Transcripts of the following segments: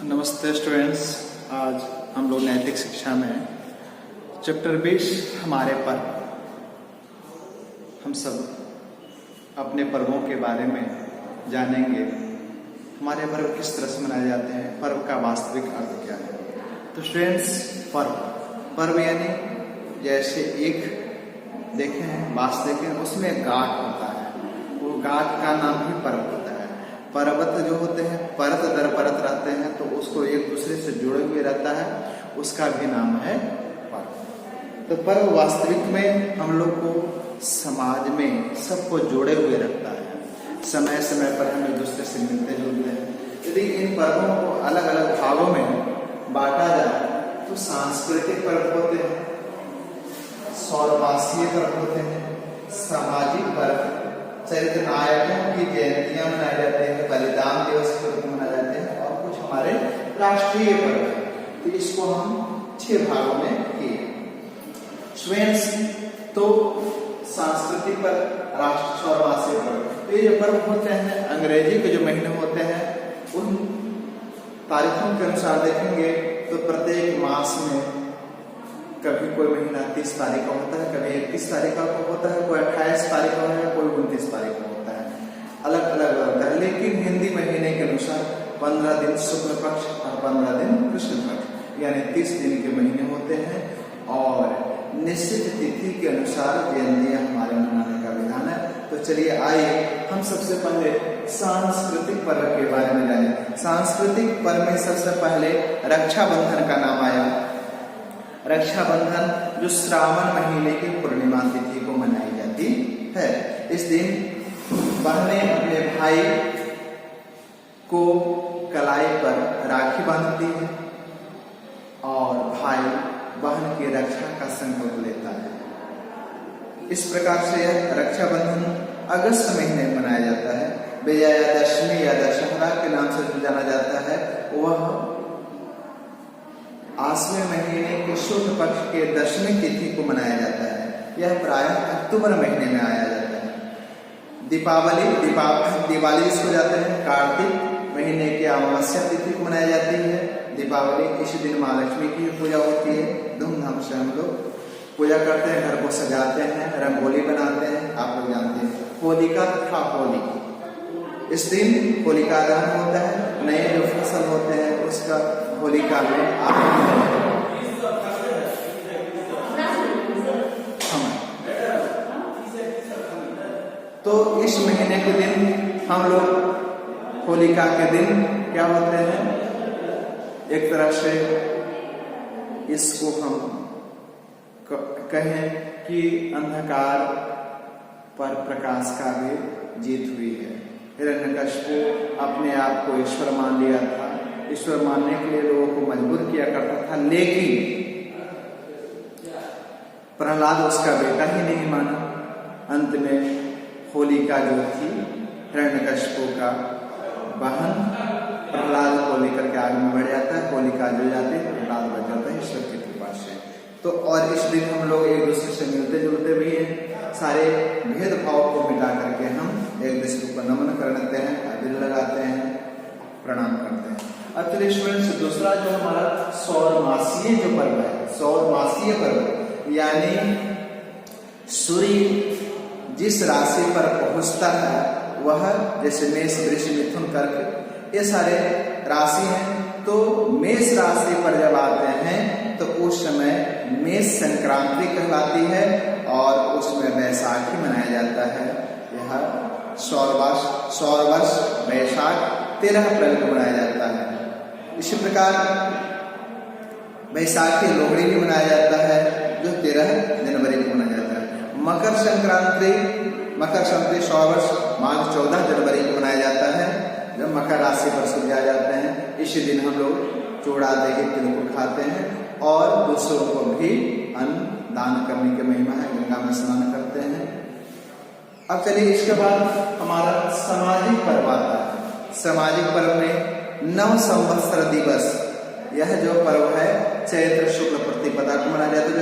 नमस्ते स्टूडेंट्स। आज हम लोग नैतिक शिक्षा में चैप्टर 20 हमारे पर्व, हम सब अपने पर्वों के बारे में जानेंगे। हमारे पर्व किस तरह से मनाए जाते हैं, पर्व का वास्तविक अर्थ क्या है। तो स्टूडेंट्स, पर्व यानी जैसे एक देखे हैं बास देखें, उसमें गांठ होता है, वो गांठ का नाम ही पर्व होता है। पर्वत जो होते हैं परत दर परत रहते हैं, तो उसको एक दूसरे से जुड़े हुए रहता है, उसका भी नाम है पर्व। तो पर्व वास्तविक में हम लोग को समाज में सबको जोड़े हुए रखता है। समय समय पर हम एक दूसरे से मिलते जुलते हैं। यदि इन पर्वों को अलग अलग भागों में बांटा जाए तो सांस्कृतिक पर्व होते हैं, सौरमासीय पर्व होते हैं, सामाजिक पर्व, चरित्र नायकों की जयंतियां मनाई जाती हैं, बलिदान दिवस के रूप में मनाए जाते हैं, और कुछ हमारे राष्ट्रीय पर्व हैं। तो इसको हम 6 भागों में किए। स्टूडेंट्स, तो सांस्कृतिक पर्व, राष्ट्रीय, सौरमासीय पर्व, तो ये जो पर्व होते हैं अंग्रेजी के जो महीने होते हैं उन तारीखों के अनुसार देखेंगे तो प्रत्येक मास में कभी कोई महीना 30 तारीख का होता है, कभी 31 तारीख का होता है, कोई 28 तारीख का है, कोई 29 तारीख का होता है, अलग अलग होता है। लेकिन हिंदी महीने के अनुसार 15 दिन शुक्ल पक्ष और 15 दिन कृष्ण पक्ष, यानी 30 दिन के महीने होते हैं, और निश्चित तिथि के अनुसार जयंतियां हमारे मनाने का विधान है। तो चलिए आइए हम सबसे पहले सांस्कृतिक पर्व के बारे में जानें। सांस्कृतिक पर्व में सबसे पहले रक्षाबंधन का नाम आया। रक्षाबंधन जो श्रावण महीने की पूर्णिमा तिथि को मनाई जाती है। इस दिन बहनें अपने भाई को कलाई पर राखी बांधती है और भाई बहन की रक्षा का संकल्प लेता है। इस प्रकार से रक्षाबंधन अगस्त महीने में मनाया जाता है। विजयादशमी या दशहरा के नाम से जो जाना जाता है, वह आश्विन महीने के शुक्ल पक्ष के 10वीं तिथि को मनाया जाता है। यह प्रायः अक्टूबर महीने में आया जाता है। दिवाली इसको जाते हैं कार्तिक महीने की अमावस्या तिथि को मनाई जाती है। दीपावली, इसी दिन माँ लक्ष्मी की पूजा होती है। धूमधाम से हम लोग पूजा करते हैं, घर को सजाते हैं, रंगोली बनाते हैं। आप लोग जानते हैं होलिका तथा होली, इस दिन होलिका दहन होता है। नए जो फसल होते हैं उसका होलिका में तो इस महीने के दिन हम लोग होलिका के दिन क्या होते हैं, एक तरह से इसको हम कहें कि अंधकार पर प्रकाश का भी जीत हुई है। हिरण्यकश्यप अपने आप को ईश्वर मान लिया था, ईश्वर मानने के लिए लोगों को मजबूर किया करता था, लेकिन प्रहलाद उसका बेटा ही नहीं माना। अंत में होलिका जो थी हिरण्यकश्यप का बहन, प्रहलाद को लेकर के आगे में बढ़ जाता है। होलिका जो जाती है, प्रहलाद बच जाता है ईश्वर की कृपा से। तो और इस दिन हम लोग एक दूसरे से मिलते जुलते भी हैं। सारे भेदभाव को मिटा करके हम एक दूसरे को नमन करते हैं, अबीर लगाते हैं, प्रणाम करते हैं। अब चलिए स्टूडेंट्स, दूसरा जो हमारा सौरमासीय जो पर्व है, सौरमासीय पर्व यानी सूर्य जिस राशि पर पहुंचता है, वह जैसे मेष, वृष, मिथुन, कर्क, ये सारे राशि हैं। तो मेष राशि पर जब आते हैं तो उस समय मेष संक्रांति कहलाती है और उसमें बैसाखी मनाया जाता है। यह सौरवर्ष बैसाख 13 अप्रैल को मनाया जाता है। इसी प्रकार बैसाखी लोहड़ी भी मनाया जाता है जो 13 जनवरी को मनाया जाता है। मकर संक्रांति सौरवर्ष माघ 14 जनवरी को मनाया जाता है, जब मकर राशि पर सूर्य आ जाते हैं। इसी दिन हम लोग चूड़ा दही तिल खाते हैं और दूसरों को भी अन्न दान करने की महिमा है, गंगा में स्नान करते हैं। अब चलिए इसके बाद हमारा सामाजिक पर्व आता है। सामाजिक पर्व में नव संवत्सर दिवस, यह जो पर्व है चैत्र शुक्ल प्रतिपदा को मनाया जाता है, जो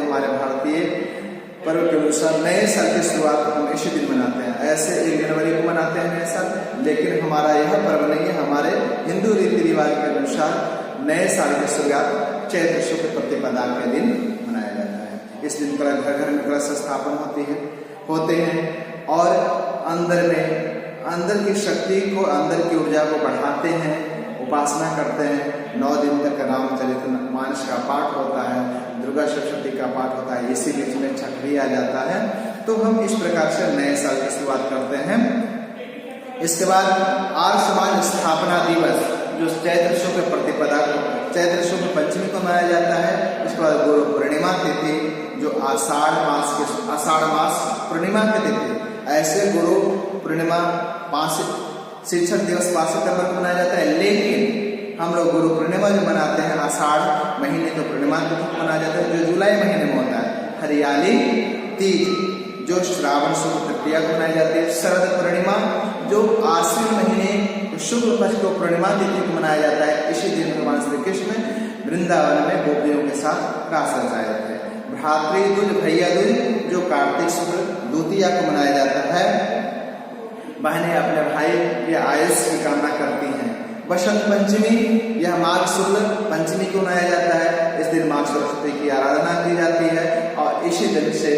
हमारे भारतीय पर्व के अनुसार नए साल की शुरुआत हम इसी दिन मनाते हैं। ऐसे 1 जनवरी को मनाते हैं नए साल, लेकिन हमारा यह पर्व नहीं है। हमारे हिंदू रीति रिवाज के अनुसार नए साल की शुरुआत चैत्र शुक्ल प्रतिपदा के दिन मनाया जाता है। इस दिन घर घर में कलश स्थापन होते हैं और अंदर की शक्ति को, अंदर की ऊर्जा को बढ़ाते हैं, उपासना करते हैं। 9 दिन तक रामचरितमानस का पाठ होता है, दुर्गा सप्तशती का पाठ होता है, इसी बीच में छठ भी आ जाता है। तो हम इस प्रकार से नए साल की शुरुआत करते हैं। इसके बाद आर्य समाज स्थापना दिवस जो चैत्र शुक्ल प्रतिपदा को, चैत्र शुक्ल पंचमी को मनाया जाता है। उसके बाद गुरु पूर्णिमा तिथि जो आषाढ़ मास पूर्णिमा की तिथि, ऐसे गुरु पूर्णिमा 5 शिक्षक दिवस 5 सितंबर को मनाया जाता है। लेकिन हम लोग गुरु पूर्णिमा जो मनाते हैं आषाढ़ महीने तो पूर्णिमा तिथि को मनाया जाता है, जो जुलाई महीने में होता है। हरियाली तीज जो श्रावण शुक्ल तृतीया को मनाई जाती है। शरद पूर्णिमा जो आश्विन महीने शुक्ल पक्ष को पूर्णिमा तिथि को मनाया जाता है। इसी दिन भगवान श्री कृष्ण वृंदावन में गोपियों के साथ रास रचाए थे। भ्रातृ दूज भैया दूज जो कार्तिक शुक्ल द्वितीया को मनाया जाता है। बहनें अपने भाई के आयुष की कामना करती हैं। बसंत पंचमी यह माघ शुक्ल पंचमी को मनाया जाता है। इस दिन माँ सरस्वती की आराधना की जाती है और इसी दिन से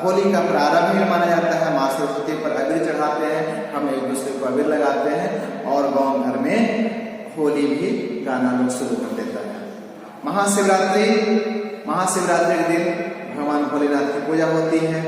होली का प्रारंभ भी माना जाता है। माँ सरस्वती पर अबीर चढ़ाते हैं, हम एक दूसरे को अबीर लगाते हैं और गांव घर में होली भी गाना लोग शुरू कर देता है। महाशिवरात्रि के दिन भगवान भोलेनाथ की पूजा होती है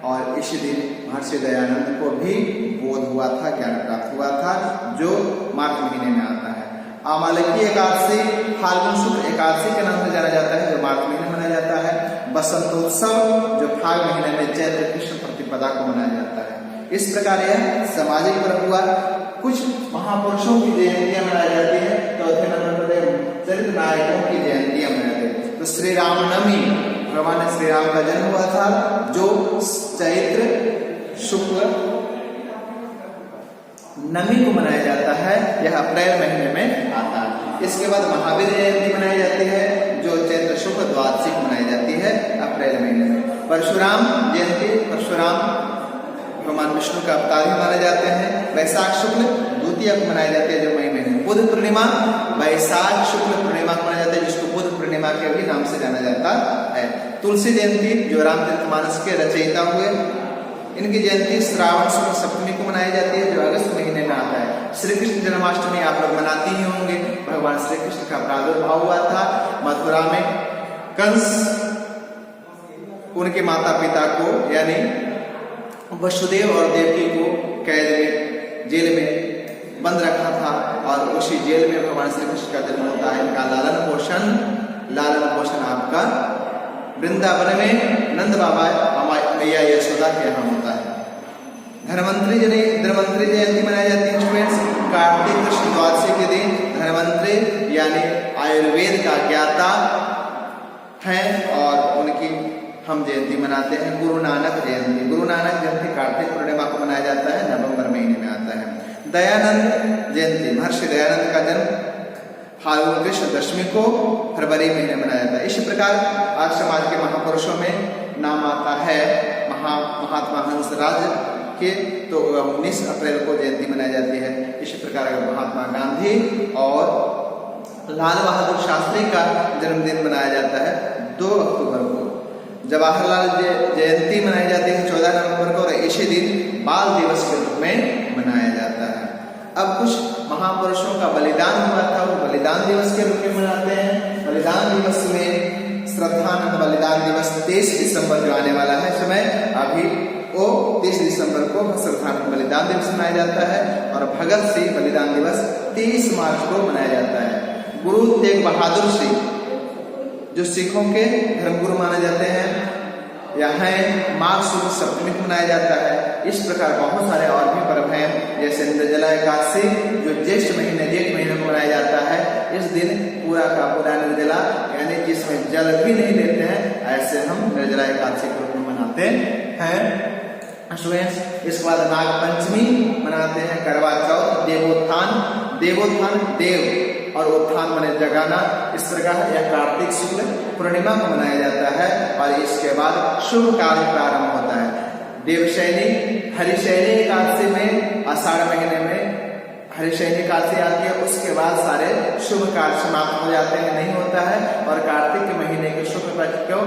और इसी दिन महर्षि दयानंद को भी बोध हुआ था, ज्ञान प्राप्त हुआ था, जो माघ महीने में आता है। आमालकी एकादशी फाल्गुन शुक्ल एकादशी के नाम से जाना जाता है, जो माघ महीने में मनाया जाता है। बसंतोत्सव जो फाग महीने में चैत्र कृष्ण प्रतिपदा को मनाया जाता है। इस प्रकार यह सामाजिक पर्व हुआ। कुछ महापुरुषों की जयंतियां मनाई जाती है। चौथे नंबर पर चरित्र नायकों की जयंतियां मनाई जाती है। तो श्री रामनवमी, भगवान श्री राम का जन्म हुआ था जो चैत्र शुक्ल नवमी को मनाया जाता है। यह अप्रैल महीने में आता है। इसके बाद महावीर जयंती मनाई जाती है जो चैत्र शुक्ल द्वादशी को मनाई जाती है अप्रैल महीने में। परशुराम जयंती, परशुराम भगवान विष्णु का अवतार ही माने जाते हैं। वैशाख शुक्ल द्वितीया को मनाई जाती है जो मई महीने। बुध पूर्णिमा वैशाख शुक्ल पूर्णिमा को मनाया जाता है, जिसको बुध पूर्णिमा के भी नाम से जाना जाता है। तुलसी जयंती जो रामचरितमानस के रचयिता हुए, इनकी जयंती श्रावण शुक्ल सप्तमी को मनाई जाती है जो अगस्त महीने में आता है। श्री कृष्ण जन्माष्टमी आप लोग मनाती ही होंगे। भगवान श्री कृष्ण का प्रादुर्भाव हुआ था मथुरा में। कंस उनके माता पिता को यानी वसुदेव और देवकी को कैद में, जेल में बंद रखा था और उसी जेल में भगवान श्री कृष्ण का जन्म होता है। इनका लालन पोषण आपका वृंदावन में नंद बाबा मैया यशोदा के यहाँ होता है। धन्वंतरी जयंती मनाई जाती है स्टूडेंट्स। कार्तिक कृष्ण द्वादशी के दिन धन्वंतरी यानी आयुर्वेद का ज्ञाता है और उनकी हम जयंती मनाते हैं। गुरु नानक जयंती कार्तिक पूर्णिमा को मनाया जाता है, नवंबर महीने में आता है। दयानंद जयंती, महर्षि दयानंद का जन्म फाल्गुन कृष्ण दशमी को फरवरी महीने मनाया जाता है। इसी प्रकार आज समाज के महापुरुषों में नाम आता है महात्मा हंसराज के, तो 19 अप्रैल को जयंती मनाई जाती है। इसी प्रकार महात्मा गांधी और लाल बहादुर शास्त्री का जन्मदिन मनाया जाता है 2 अक्टूबर को। जवाहरलाल जयंती मनाई जाती है 14 नवंबर को और इसी दिन बाल दिवस के रूप में मनाया जाता है। अब कुछ महापुरुषों का बलिदान हुआ था, वो बलिदान दिवस के रूप में मनाते हैं। बलिदान दिवस में श्रद्धानंद बलिदान दिवस 23 दिसंबर जो आने वाला है समय, अभी वो 23 दिसंबर को श्रद्धानंद बलिदान दिवस मनाया जाता है और भगत सिंह बलिदान दिवस 23 मार्च को मनाया जाता है। गुरु तेग बहादुर सिंह जो सिखों के धर्मगुरु माने जाते हैं, यहाँ माघ शुक्ल सप्तमी को मनाया जाता है। इस प्रकार बहुत सारे और भी पर्व हैं, जैसे निर्जला एकादशी जो जेठ महीने को मनाया जाता है। इस दिन पूरा का पूरा निर्जला यानी जिसमें जल भी नहीं लेते हैं, ऐसे हम निर्जला एकादशी के रूप में मनाते हैं स्टूडेंट्स। इसके बाद नाग पंचमी मनाते हैं। करवा चौथ, देवोत्थान देव और उत्थान माने जगाना। इस प्रकार यह कार्तिक शुक्ल पूर्णिमा को मनाया जाता है और इसके बाद शुभ काल प्रारंभ होता है। देवशैनी हरिशयनी एकादशी में आषाढ़ महीने में हरिशयनी एकादशी आती है, उसके बाद सारे शुभ कार्य समाप्त हो जाते हैं, नहीं होता है। और कार्तिक के महीने के शुक्ल पक्ष को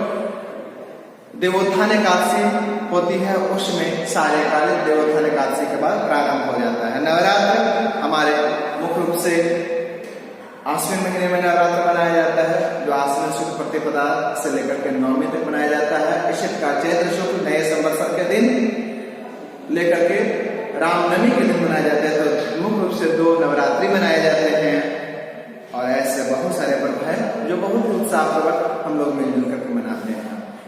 देवोत्थान एकादशी होती है, उसमें सारे कार्य देवोत्थान एकादशी के बाद प्रारंभ हो जाता है। नवरात्र हमारे मुख्य रूप से आश्विन महीने में नवरात्र मनाया जाता है, जो आश्विन शुक्ल प्रतिपदा से लेकर के नवमी तक मनाया जाता है। इसी प्रकार चैत्र शुक्ल नए संवत्सर के दिन लेकर के रामनवमी के दिन मनाया जाता है। तो मुख्य रूप से 2 नवरात्रि मनाए जाते हैं, और ऐसे बहुत सारे पर्व हैं जो बहुत ही उत्साहपूर्वक हम लोग मिलजुल करके मनाते हैं।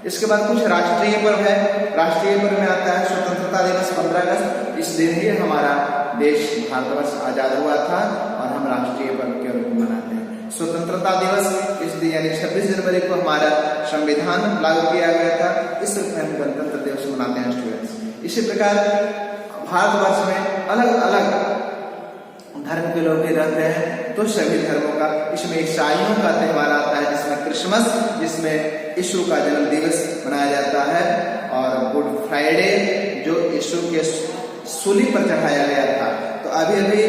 इसके बाद कुछ राष्ट्रीय पर्व है। राष्ट्रीय पर्व में आता है स्वतंत्रता दिवस 15 अगस्त। इस दिन ही हमारा देश भारतवर्ष आजाद हुआ था, और हम राष्ट्रीय पर्व के रूप में मनाते हैं स्वतंत्रता दिवस। इस दिन यानी 26 जनवरी को हमारा संविधान लागू किया गया था, इस रूप में हम गणतंत्र दिवस मनाते हैं स्टूडेंट्स। इसी प्रकार भारतवर्ष में अलग अलग धर्म के लोग भी रहते हैं, तो सभी धर्मों का, इसमें ईसाइयों का त्यौहार आता है जिसमें क्रिसमस, जिसमें यीशु का जन्म दिवस मनाया जाता है, और गुड फ्राइडे जो यीशु के सूली पर चढ़ाया गया था। तो अभी अभी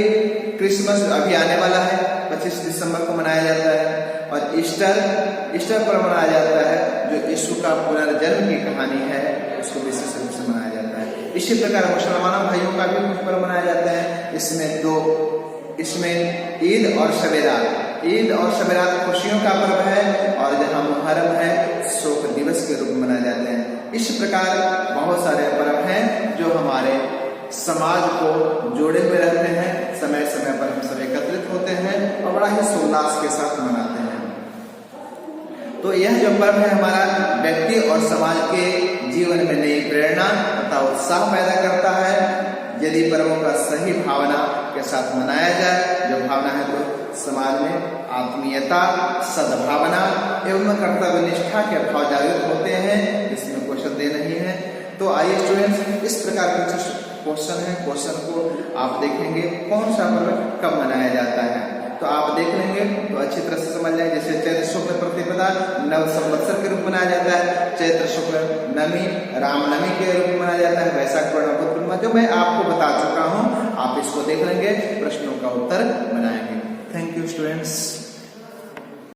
क्रिसमस अभी आने वाला है, 25 दिसंबर को मनाया जाता है। और ईस्टर पर मनाया जाता है, जो यीशु का पुनर्जन्म की कहानी है, उसको विशेष रूप से मनाया जाता है। इसी प्रकार मुसलमानों भाइयों का भी कुछ पर्व मनाया जाता है। इसमें ईद और शबेरात। ईद और शबेरात खुशियों का पर्व है, और जहाँ मुहर्रम है शोक दिवस के रूप में मनाए जाते हैं। इस प्रकार बहुत सारे पर्व हैं जो हमारे समाज को जोड़े हुए रहते हैं। समय समय पर हम सब एकत्रित होते हैं और बड़ा ही सोल्लास के साथ मनाते हैं। तो यह जो पर्व है हमारा व्यक्ति और समाज के जीवन में नई प्रेरणा तथा उत्साह पैदा करता है, यदि पर्वों का सही भावना के साथ मनाया जाए। जो भावना है तो समाज में आत्मीयता, सद्भावना एवं कर्तव्य निष्ठा के भाव जागृत होते हैं, इसमें कोई संदेह नहीं है। तो आइए स्टूडेंट्स, इस प्रकार के क्वेश्चन है, क्वेश्चन को आप देखेंगे कौन सा पर्व कब मनाया जाता है, तो आप देख लेंगे तो अच्छी तरह से समझ जाएंगे। जैसे चैत्र शुक्ल प्रतिपदा नव संवत्सर के रूप में मनाया जाता है, चैत्र शुक्ल नवमी रामनवमी के रूप में मनाया जाता है, वैशाख पूर्णिमा जो मैं आपको बता चुका हूँ, आप इसको देख लेंगे, प्रश्नों का उत्तर बनाएंगे। Thank you students.